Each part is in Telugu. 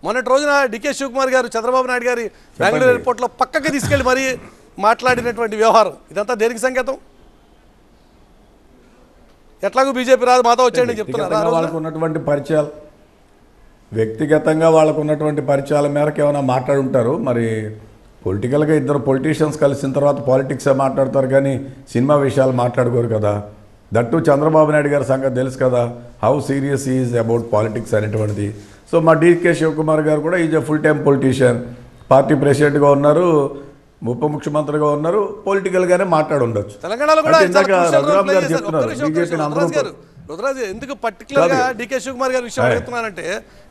మొన్నటి రోజున డికే శివకుమార్ గారు చంద్రబాబు నాయుడు గారి బెంగళూరు ఎయిర్పోర్ట్లో పక్కకి తీసుకెళ్లి మరీ మాట్లాడినటువంటి వ్యవహారం ఇదంతా దేనికి సంకేతం? ఎట్లాగూ బీజేపీ రాదు మాతో వచ్చేయండి చెప్తున్నారు. వాళ్ళకు ఉన్నటువంటి పరిచయాలు, వ్యక్తిగతంగా వాళ్ళకు ఉన్నటువంటి పరిచయాల మేరకు ఏమైనా మాట్లాడుంటారు. మరి పొలిటికల్గా ఇద్దరు పొలిటీషియన్స్ కలిసిన తర్వాత పాలిటిక్సే మాట్లాడతారు కానీ సినిమా విషయాలు మాట్లాడుకోరు కదా. దట్టు చంద్రబాబు నాయుడు గారి సంగతి తెలుసు కదా, how serious is about politics అనేటువంటిది. సో మా డీకే శివకుమార్ గారు కూడా is a full time politician, party ప్రెసిడెంట్గా ఉన్నారు, ఉప ముఖ్యమంత్రిగా ఉన్నారు, పొలిటికల్గానే మాట్లాడి ఉండొచ్చు. తెలంగాణలో కూడా రఘురామ్ గారు చెప్తున్నారు బీజేపీని అందరూ. రుద్రరాజు ఎందుకు పర్టికులర్ గా డీకే శివకుమార్ గారి విషయం అడుగుతున్నానంటే,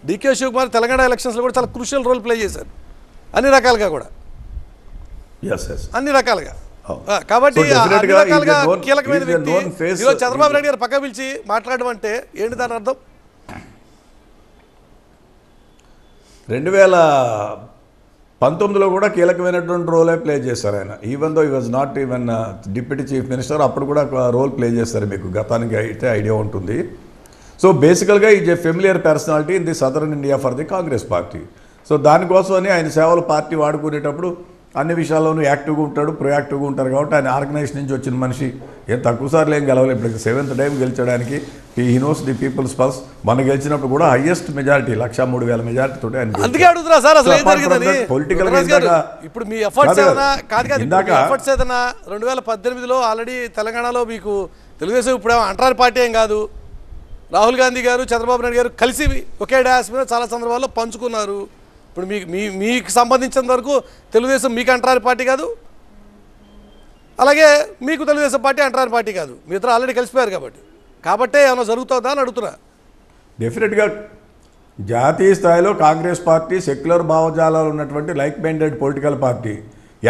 డీకే శివకుమార్ తెలంగాణ ఎలక్షన్స్ లో కూడా చాలా క్రూషియల్ రోల్ ప్లే చేశారు అన్ని రకాలుగా కూడా, అన్ని రకాలుగా. కాబట్టి కీలకమైన వ్యక్తి ఈరోజు చంద్రబాబు నాయుడు గారు పక్క పిలిచి మాట్లాడడం అంటే ఏంటి దాని అర్థం? 2019లో కూడా కీలకమైనటువంటి రోలే ప్లే చేశారు ఆయన. Even though he was not even deputy chief minister, అప్పుడు కూడా రోల్ ప్లే చేశారు. మీకు గతానికి అయితే ఐడియా ఉంటుంది. సో బేసికల్గా is a familiar personality in the southern India for the Congress party. So దానికోసమని ఆయన సేవలు పార్టీ వాడుకునేటప్పుడు అన్ని విషయాల్లోనూ యాక్టివ్గా ఉంటాడు, ప్రొయాక్టివ్గా ఉంటారు. కాబట్టి ఆయన ఆర్గనైజేషన్ నుంచి వచ్చిన మనిషి ఏం తక్కువ సార్లు ఏం గెలవలేదు. ఇప్పుడు 7th టైం గెలిచడానికి he knows the people's pulse. మనం గెలిచినప్పుడు కూడా హైయెస్ట్ మెజారిటీ 1,03,000 మెజారిటీ తోటి ఆయన పొలిటికల్ ఇప్పుడు మీ ఎఫర్ట్స్ ఏదైనా కాదు కాదు ఎఫర్ట్స్ ఏదైనా 2018లో ఆల్రెడీ తెలంగాణలో మీకు తెలుగుదేశం ఇప్పుడు అంటరాని పార్టీ ఏం కాదు, రాహుల్ గాంధీ గారు చంద్రబాబు నాయుడు గారు కలిసి ఒకే డాస్ మీద చాలా సందర్భాల్లో పంచుకున్నారు. ఇప్పుడు మీకు సంబంధించినంత వరకు తెలుగుదేశం మీకు అంటరాని పార్టీ కాదు, అలాగే మీకు తెలుగుదేశం పార్టీ అంటరాని పార్టీ కాదు. మీ ఇద్దరు ఆల్రెడీ కలిసిపోయారు కాబట్టే ఏమైనా జరుగుతుందా అని అడుగుతున్నా. డెఫినెట్గా జాతీయ స్థాయిలో కాంగ్రెస్ పార్టీ సెక్యులర్ భావజాలాలు ఉన్నటువంటి like minded political party.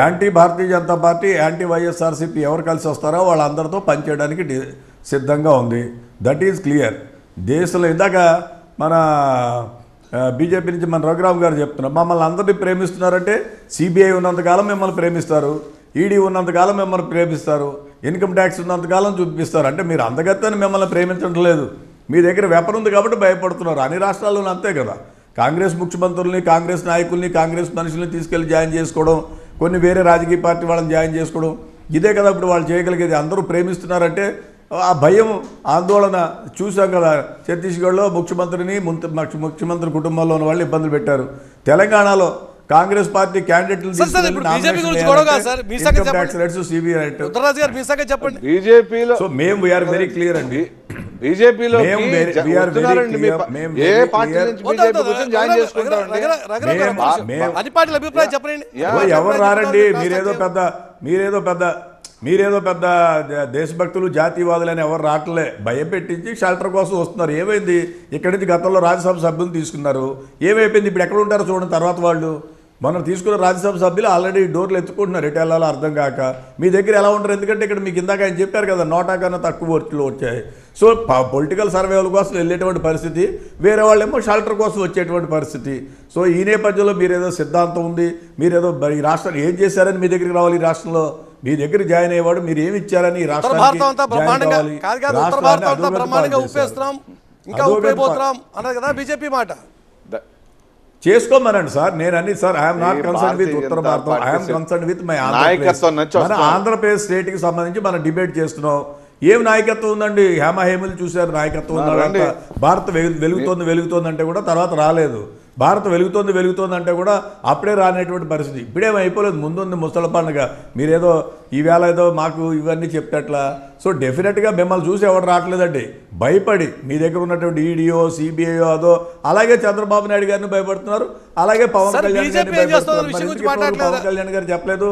Anti Bharatiya Janata party, anti YSRCP ఎవరు కలిసి వస్తారో వాళ్ళందరితో పనిచేయడానికి సిద్ధంగా ఉంది. That is clear. దేశంలో ఇందాక మన బీజేపీ నుంచి మన రఘురామ్ గారు చెప్తున్నారు, మమ్మల్ని అందరినీ ప్రేమిస్తున్నారంటే సిబిఐ ఉన్నంతకాలం మిమ్మల్ని ప్రేమిస్తారు, ఈడీ ఉన్నంతకాలం మిమ్మల్ని ప్రేమిస్తారు, ఇన్కమ్ ట్యాక్స్ ఉన్నంతకాలం చూపిస్తారు. అంటే మీరు అందగత్తని మిమ్మల్ని ప్రేమించడం లేదు, మీ దగ్గర వెపన్ ఉంది కాబట్టి భయపడుతున్నారు. అన్ని రాష్ట్రాల్లోనూ అంతే కదా. కాంగ్రెస్ ముఖ్యమంత్రుల్ని, కాంగ్రెస్ నాయకుల్ని, కాంగ్రెస్ మనుషుల్ని తీసుకెళ్ళి జాయిన్ చేసుకోవడం, కొన్ని వేరే రాజకీయ పార్టీ వాళ్ళని జాయిన్ చేసుకోవడం, ఇదే కదా ఇప్పుడు వాళ్ళు చేయగలిగేది. అందరూ ప్రేమిస్తున్నారంటే ఆ భయం, ఆందోళన చూసాం కదా. ఛత్తీస్గఢ్లో ముఖ్యమంత్రి కుటుంబంలో ఉన్న వాళ్ళు ఇబ్బందులు పెట్టారు. తెలంగాణలో కాంగ్రెస్ పార్టీ క్యాండిడేట్లు మేము వీఆర్ వెరీ క్లియర్ అండి. బీజేపీలో ఎవరు రారండి. మీరేదో పెద్ద దేశభక్తులు, జాతీయవాదులని ఎవరు రావట్లే. భయపెట్టించి షెల్టర్ కోసం వస్తున్నారు. ఏమైంది? ఇక్కడి నుంచి గతంలో రాజ్యసభ సభ్యులు తీసుకున్నారు, ఏమైపోయింది? ఇప్పుడు ఎక్కడ ఉంటారో చూడండి. తర్వాత వాళ్ళు మనం తీసుకున్న రాజ్యసభ సభ్యులు ఆల్రెడీ డోర్లు ఎత్తుకుంటున్నారు, ఎటు వెళ్ళాలో అర్థం కాక. మీ దగ్గర ఎలా ఉంటారు? ఎందుకంటే ఇక్కడ మీకు ఇందాక ఆయన చెప్పారు కదా, నోటా కన్నా తక్కువ ఓట్లు వచ్చాయి. సో పొలిటికల్ సర్వేల కోసం వెళ్ళేటువంటి పరిస్థితి, వేరే వాళ్ళేమో షెల్టర్ కోసం వచ్చేటువంటి పరిస్థితి. సో ఈ నేపథ్యంలో మీరేదో సిద్ధాంతం ఉంది, మీరేదో ఈ రాష్ట్రాన్ని ఏం చేశారని మీ దగ్గరికి రావాలి. ఈ రాష్ట్రంలో మీ దగ్గర జాయిన్ అయ్యేవాడు మీరు ఏమి ఇచ్చారని ఈ రాష్ట్రానికి చేసుకోమనండి సార్. నేను అన్ని sir I'm not concern with ఉత్తర భారతం, I'm concern with my Andhra Pradesh స్టేట్కి సంబంధించి మనం డిబేట్ చేస్తున్నాం. ఏం నాయకత్వం ఉందండి? హేమహేములు చూశారు నాయకత్వం ఉందంటే. భారత్ వెలుగుతోంది అంటే కూడా తర్వాత రాలేదు. భారత్ వెలుగుతోంది అంటే కూడా అప్పుడే రానేటువంటి పరిస్థితి. ఇప్పుడేమో అయిపోలేదు, ముందుంది ముసల పండుగ. మీరేదో ఈవేళ ఏదో మాకు ఇవన్నీ చెప్తేట్లా. సో డెఫినెట్గా మిమ్మల్ని చూసి ఎవరు రావట్లేదండి, భయపడి. మీ దగ్గర ఉన్నటువంటి ఈడీఓ, సిబిఐఓ అదో, అలాగే చంద్రబాబు నాయుడు గారిని భయపడుతున్నారు, అలాగే పవన్ కళ్యాణ్ గారిని భయపడుతున్నారు. పవన్ కళ్యాణ్ గారు చెప్పలేదు